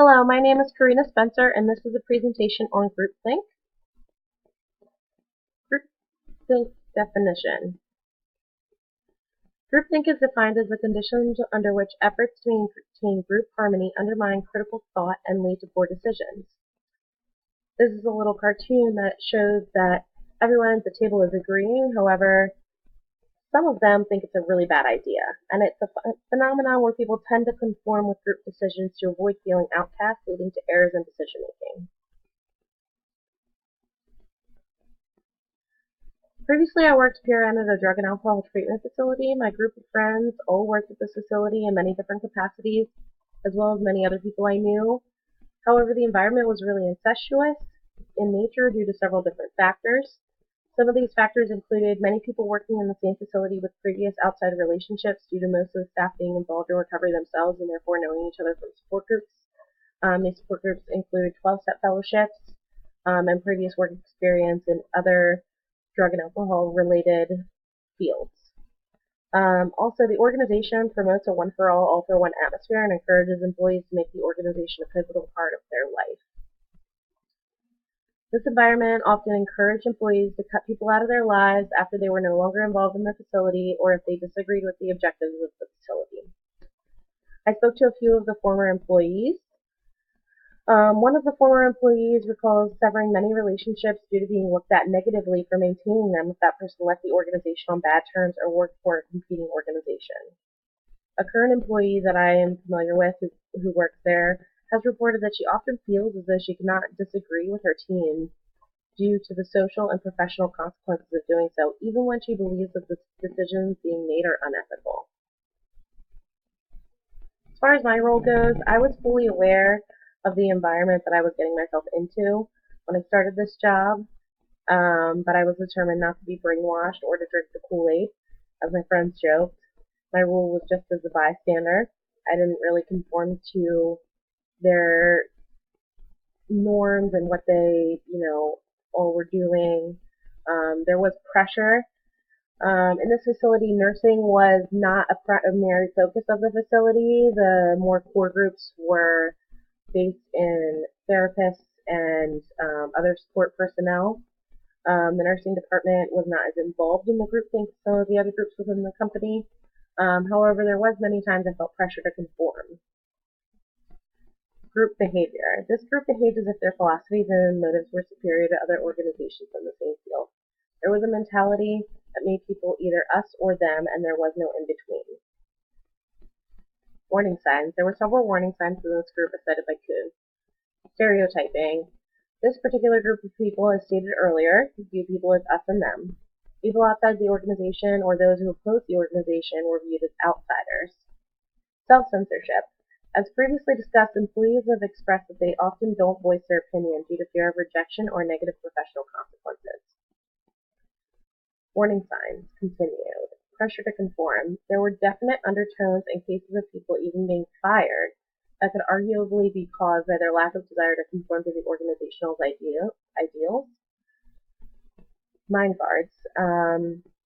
Hello, my name is Karina Spencer, and this is a presentation on groupthink. Groupthink definition. Groupthink is defined as the conditions under which efforts to maintain group harmony undermine critical thought and lead to poor decisions. This is a little cartoon that shows that everyone at the table is agreeing, however, some of them think it's a really bad idea, and it's a phenomenon where people tend to conform with group decisions to avoid feeling outcast, leading to errors in decision making. Previously, I worked PRN at a drug and alcohol treatment facility. My group of friends all worked at this facility in many different capacities, as well as many other people I knew. However, the environment was really incestuous in nature due to several different factors. Some of these factors included many people working in the same facility with previous outside relationships due to most of the staff being involved in recovery themselves and therefore knowing each other from support groups. These support groups include 12-step fellowships and previous work experience in other drug and alcohol related fields. Also, the organization promotes a one-for-all, all-for-one atmosphere and encourages employees to make the organization a pivotal part of their life. This environment often encouraged employees to cut people out of their lives after they were no longer involved in the facility or if they disagreed with the objectives of the facility. I spoke to a few of the former employees. One of the former employees recalls severing many relationships due to being looked at negatively for maintaining them if that person left the organization on bad terms or worked for a competing organization. A current employee that I am familiar with who works there has reported that she often feels as though she cannot disagree with her team due to the social and professional consequences of doing so, even when she believes that the decisions being made are unethical. As far as my role goes, I was fully aware of the environment that I was getting myself into when I started this job, but I was determined not to be brainwashed or to drink the Kool-Aid, as my friends joked. My role was just as a bystander. I didn't really conform to their norms and what they, all were doing. There was pressure. In this facility, nursing was not a primary focus of the facility. The more core groups were based in therapists and other support personnel. The nursing department was not as involved in the groupthink as some of the other groups within the company. However, there was many times I felt pressure to conform. Group behavior. This group behaved as if their philosophies and motives were superior to other organizations in the same field. There was a mentality that made people either us or them, and there was no in-between. Warning signs. There were several warning signs in this group, as cited by Kuhn. Stereotyping. This particular group of people, as stated earlier, viewed people as us and them. People outside the organization or those who opposed the organization were viewed as outsiders. Self-censorship. As previously discussed, employees have expressed that they often don't voice their opinion due to fear of rejection or negative professional consequences. Warning signs continued. Pressure to conform. There were definite undertones and cases of people even being fired that could arguably be caused by their lack of desire to conform to the organizational ideals. Mind guards.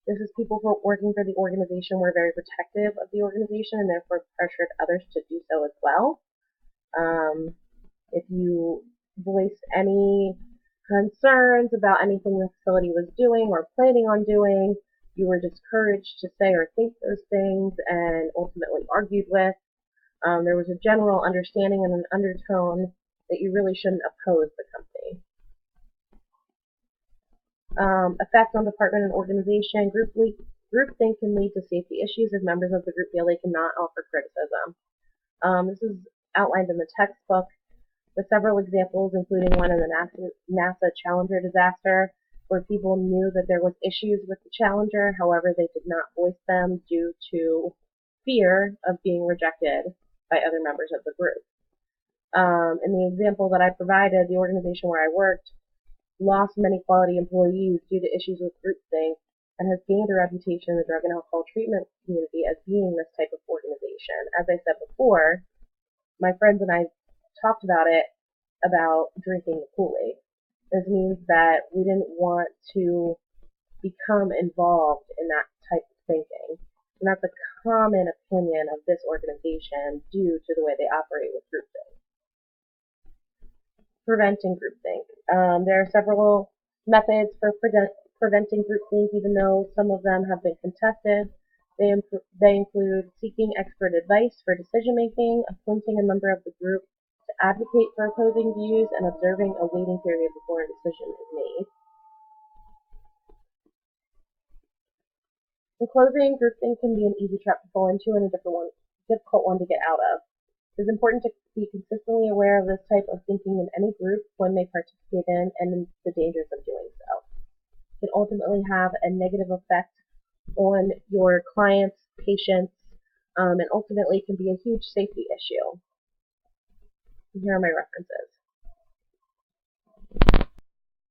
This is people who are working for the organization were very protective of the organization and therefore pressured others to do so as well. If you voiced any concerns about anything the facility was doing or planning on doing, you were discouraged to say or think those things and ultimately argued with. There was a general understanding and an undertone that you really shouldn't oppose the company. Effect on department and organization. Groupthink can lead to safety issues if members of the group feel they cannot offer criticism. This is outlined in the textbook with several examples, including one in the NASA Challenger disaster, where people knew that there was issues with the Challenger, however, they did not voice them due to fear of being rejected by other members of the group. In the example that I provided, the organization where I worked lost many quality employees due to issues with groupthink and has gained a reputation in the drug and alcohol treatment community as being this type of organization. As I said before, my friends and I talked about drinking the Kool-Aid. This means that we didn't want to become involved in that type of thinking. And that's a common opinion of this organization due to the way they operate with groupthink. preventing groupthink. There are several methods for preventing groupthink, even though some of them have been contested. They include seeking expert advice for decision making, appointing a member of the group to advocate for opposing views, and observing a waiting period before a decision is made. In closing, groupthink can be an easy trap to fall into and a difficult one to get out of. It is important to be consistently aware of this type of thinking in any group one may participate in and the dangers of doing so. It can ultimately have a negative effect on your clients, patients, and ultimately can be a huge safety issue. And here are my references.